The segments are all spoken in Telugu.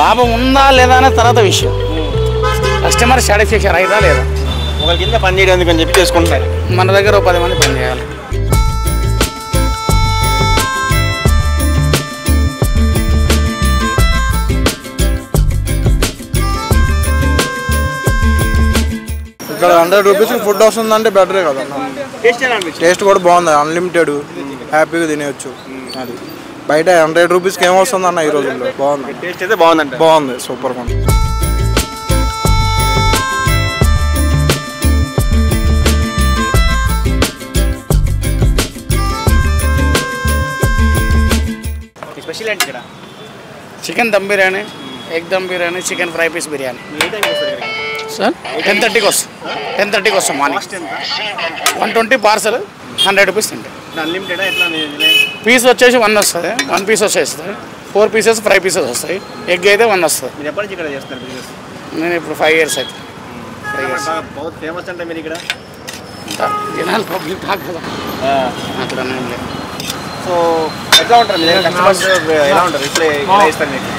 లాభం ఉందా లేదా అనే తర్వాత విషయం. కస్టమర్ సాటిస్ఫాక్షన్ అవుతా లేదా. ఒకరి కింద పని చేయడానికి అని చెప్పి చేసుకుంటున్నారు. మన దగ్గర 10 మంది పని చేయాలి. ఇక్కడ 100 రూపీస్కి ఫుడ్ వస్తుందంటే బెటరే కదా. టేస్ట్ కూడా బాగుంది, అన్లిమిటెడ్, హ్యాపీగా తినేయచ్చు. అది బయట 100 రూపీస్కి ఏమొస్తుంది అన్న ఈ రోజుల్లో. బాగుంది, టేస్ట్ అయితే బాగుందంట. బాగుంది, సూపర్గా ఉంది. స్పెషల్ ఏంటి ఇక్కడ? Chicken dum biryani, egg dum biryani, chicken fry piece biryani. Sir 10:30కి వస్తాం. 10:30కి వస్తాం మార్నింగ్. 120 పార్సల్, 100 రూపీస్ తింటాయి. అన్లిమిటెడ్ పీస్ వచ్చేసి 1 వస్తుంది. 1 పీస్ వచ్చేస్తుంది. 4 పీసెస్ ఫ్రై పీసెస్ వస్తాయి. ఎగ్ అయితే 1 వస్తుంది. మీరు ఎప్పటి నుంచి ఇక్కడ చేస్తారు బిజినెస్? నేను ఇప్పుడు 5 ఇయర్స్ అయితే. 5 ఇయర్స్ बहुत ఫేమస్ అంటే మీరు ఇక్కడ జనాలు పబ్లిక్ టాక్ కదా, అక్కడ లేదు. సో ఎట్లా ఉంటారు మీరు కస్టమర్స్? ఎలా ఉంటారు? ఇట్లా ఇస్తారు మీకు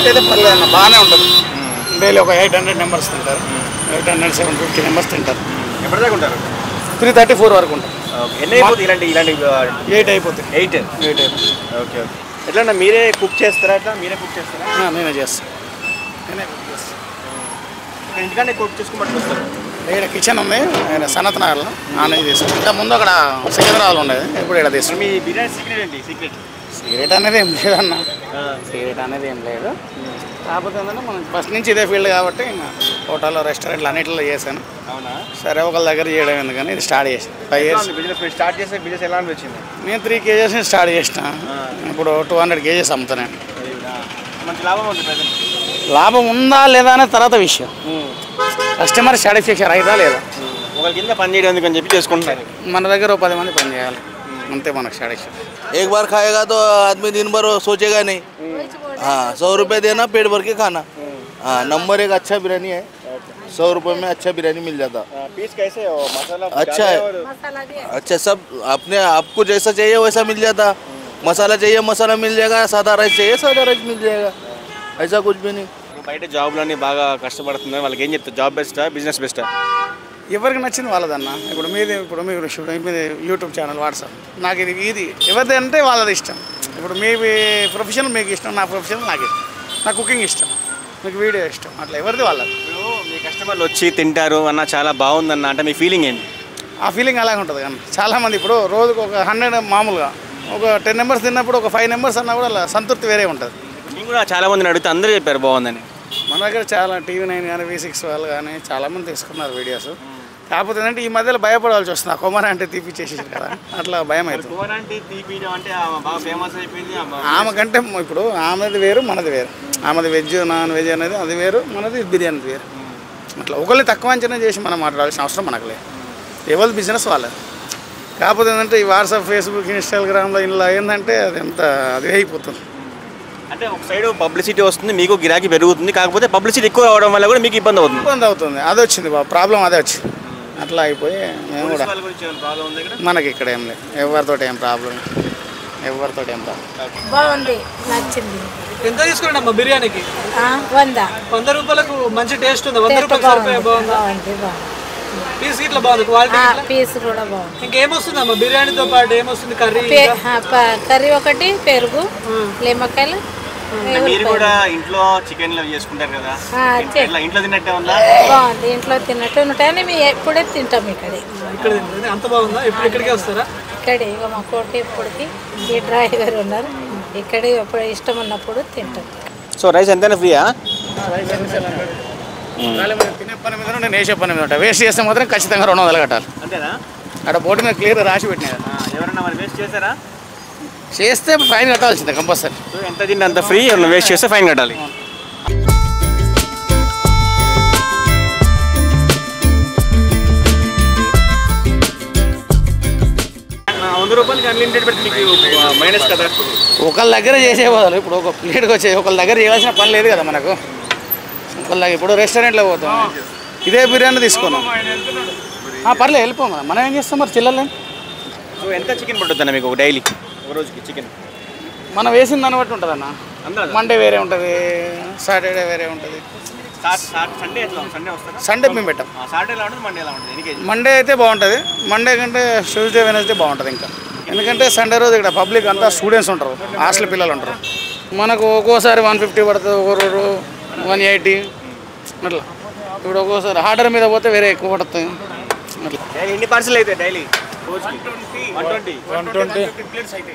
అయితే పర్లేదు అన్న, బాగానే ఉంటుంది. డైలీ ఒక 800 మెంబర్స్ తింటారు. 800-750 మెంబర్స్ తింటారు. ఎప్పటిదాకా ఉంటారు? 3:30-4 వరకు ఉంటారు. ఎన్ని అయిపోతుంది ఇలాంటి 8 అయిపోతుంది. 8 అయిపోతుంది. ఓకే. ఎట్లా మీరే కుక్ చేస్తారా? అట్లా మీరే కుక్ చేస్తారా? నేనే చేస్తాను. నేనే కుక్ చేస్తాను. ఇంటికానే కుక్ చేసుకుని పట్టుకొస్తారు. ఇక్కడ కిచెన్ ఉంది, సనత్ నగర్లో. నానే తీసుకుంటాం. ఇంత ముందు అక్కడ సికింద్రాబాద్లో ఉండేది, ఇప్పుడు ఇక్కడ తీసుకుంటాం. మీ బిర్యానీ సీక్రెట్ ఏంటి? సీక్రెట్ అనేది ఏం లేదన్న. సీక్రెట్ అనేది ఏం లేదు. కాకపోతే ఏంటంటే మనం ఫస్ట్ నుంచి ఇదే ఫీల్డ్ కాబట్టి ఇంకా హోటల్లో, రెస్టారెంట్లు అన్నింటిలో చేశాను. అవునా? సరే ఒకళ్ళ దగ్గర చేయడం ఎందుకని ఇది స్టార్ట్ చేసాను. 5 ఇయర్స్ బిజినెస్ స్టార్ట్ చేస్తే బిజినెస్ ఎలా అనిపించింది? నేను 3 kgs స్టార్ట్ చేసిన. ఇప్పుడు 200 kgs అమ్ముతాను. మంచి లాభం ఉంది ప్రజెంట్. లాభం ఉందా లేదా అనే తర్వాత విషయం. కస్టమర్ సాటిస్ఫాక్షన్ అవుతా లేదా. ఒకరి కింద పని చేయడానికి అని చెప్పి చేసుకుంటున్నారు. మన దగ్గర 10 మంది పని చేయాలి, అంతే మనకు సాటిస్ఫాక్షన్. एक बार खाएगा तो आदमी दिन भर सोचेगा नहीं. हाँ, 100 रुपये देना, पेट भर के खाना. हाँ, नंबर 1 अच्छा बिरयानी है. 100 रुपये में अच्छा बिरयानी मिल जाता. पीस कैसे हो? मसाला अच्छा है, अच्छा सब अपने आपको जैसा चाहिए वैसा मिल जाता. मसाला चाहिए मसाला मिल जाएगा, सादा राइस चाहिए सादा राइस मिल जाएगा. ऐसा कुछ भी नहीं. బయట జాబ్లని బాగా కష్టపడుతున్నారు, వాళ్ళకి ఏం చెప్తారు? జాబ్ బెస్టా, బిజినెస్ బెస్టా? ఎవరికి నచ్చింది వాళ్ళదన్న. ఇప్పుడు మీరు మీది యూట్యూబ్ ఛానల్, వాట్సాప్, నాకు ఇది ఎవరిది అంటే వాళ్ళది ఇష్టం. ఇప్పుడు మీ ప్రొఫెషనల్ మీకు ఇష్టం, నా ప్రొఫెషనల్ నాకు ఇష్టం. నాకు కుకింగ్ ఇష్టం, మీకు వీడియో ఇష్టం, అట్లా ఎవరిది వాళ్ళది. ఇప్పుడు మీ కస్టమర్లు వచ్చి తింటారు అన్న, చాలా బాగుందన్న అంటే మీ ఫీలింగ్ ఏంటి? ఆ ఫీలింగ్ అలాగే ఉంటుంది. కానీ చాలామంది ఇప్పుడు రోజుకు ఒక 100 మామూలుగా ఒక 10 మెంబర్స్ తిన్నప్పుడు ఒక 5 మెంబర్స్ అన్నా కూడా అలా సంతృప్తి వేరే ఉంటుంది. నేను కూడా చాలామందిని అడిగితే అందరూ చెప్పారు బాగుందని. మన దగ్గర చాలా TV9 కానీ V6 వాళ్ళు కానీ చాలామంది తీసుకున్నారు వీడియోస్. కాకపోతే ఏంటంటే ఈ మధ్యలో భయపడవలసి వస్తుంది. ఆ కొమర అంటే తీపిచ్చేసేది కదా, అట్లా భయం అవుతుంది. ఆమె కంటే ఇప్పుడు ఆమెది వేరు, మనది వేరు. ఆమెది వెజ్, నాన్ వెజ్ అనేది అది వేరు, మనది బిర్యానీ వేరు. అట్లా ఒకళ్ళు తక్కువ అంచనా చేసి మనం మాట్లాడాల్సిన అవసరం మనకు లేదు. ఎవరి బిజినెస్ వాళ్ళది. కాకపోతే ఏంటంటే ఈ వాట్సాప్, ఫేస్బుక్, ఇన్స్టాగ్రామ్లో ఇలా ఏంటంటే అది ఎంత అది అయిపోతుంది. అంటే ఒక సైడ్ పబ్లిసిటీ వస్తుంది, మీకు గిరాకీ పెరుగుతుంది. కాకపోతే పబ్లిసిటీ ఎక్కువ అవడం వల్ల కూడా మీకు ఇబ్బంది అవుతుంది. అది వచ్చింది ప్రాబ్లం, అదే వచ్చింది. అట్లా అయిపోయి మేము కూడా మనకి ఇక్కడ ఏం లేదు, ఎవరితో ఏం ప్రాబ్లం. బాగుంది, నచ్చింది. ఎంత తీసుకున్నాడమ్మా బిర్యానీకి? 100 రూపాయలకు మంచి టేస్ట్ ఉంది. 100 రూపాయలు సరిపోయే బాగుంది. పీస్ ఇట్లా బాగుంది, క్వాలిటీ పీస్ కూడా బాగుంది. ఇంకేమొస్తుందమ్మా బిర్యానీతో పాటు? ఏమొస్తుంది? కర్రీ ఒకటి, పెరుగు, నిమ్మకాయలు. మీరు కూడా ఇంట్లో చికెన్ చేసుకుంటారు కదా, ఇంట్లో తిన్నట్టే ఉందా? బాగుంది, ఇంట్లో తిన్నట్టు ఉంటాయని మేము ఎప్పుడే తింటాం. ఇక్కడ అంత బాగుందా? ఎప్పుడు ఇక్కడికే వస్తారా? ఇక్కడే ఇక మా కోటి ఎప్పటికి ఈ డ్రైవర్ ఉన్నారు, ఇక్కడే ఎప్పుడు ఇష్టం ఉన్నప్పుడు తింటాం. సో రైస్ ఎంతైనా ఫ్రీయా? తినే పని మీద నేను వేసే పని మీద ఉంటా. వేస్ట్ చేస్తే మాత్రం ఖచ్చితంగా 200 కట్టాలి. అంతేనా? అక్కడ బోర్డు మీద క్లియర్ రాసి పెట్టినారు. ఎవరన్నా మరి వేస్ట్ చేశారా? చేస్తే ఫైన్ కట్టాల్సిందే కంపల్సరీ. ఎంత తింటే అంత ఫ్రీ, వేస్ట్ చేస్తే ఫైన్ కట్టాలి. 100 రూపాయలకి అన్లిమిటెడ్ పెట్టి మీకు మైనస్ కదా. ఒకళ్ళ దగ్గర చేసేవాళ్ళు ఇప్పుడు ఒక ప్లేట్కి వచ్చేది ఒకళ్ళ దగ్గర చేయాల్సిన పని లేదు కదా మనకు. ఒకళ్ళ ఇప్పుడు రెస్టారెంట్లో పోతాం, ఇదే బిర్యానీ తీసుకున్నాం, పర్లేదు వెళ్ళిపోమా. మనం ఏం చేస్తాం మరి చిల్లర్లేం. సో ఎంత చికెన్ పట్టుద్దా మీకు డైలీ, ఒక రోజుకి చికెన్? మనం వేసిన దాన్ని బట్టి ఉంటుంది అన్న. మండే వేరే ఉంటుంది, సాటర్డే వేరే ఉంటుంది. సండే ఎట్లా సండే వస్తారా? సండే మేము పెట్టాం. సాటర్డే ఎలా ఉంటుంది, మండే ఎలా ఉంటుంది? ఎన్ని కేజీ? మండే అయితే బాగుంటుంది. మండే కంటే ట్యూస్డే వెనస్డే బాగుంటుంది ఇంకా. ఎందుకంటే సండే రోజు ఇక్కడ పబ్లిక్ అంతా స్టూడెంట్స్ ఉంటారు, హాస్టల్ పిల్లలు ఉంటారు. మనకు ఒక్కోసారి 150 పడుతుంది, ఒక్కొక్కరు 180 అట్లా. ఇప్పుడు ఒక్కోసారి ఆర్డర్ మీద పోతే వేరే ఎక్కువ పడుతుంది అట్లా. ఎన్ని పార్సల్ అయితే డైలీ? 120 120 ప్లేట్స్ అయితే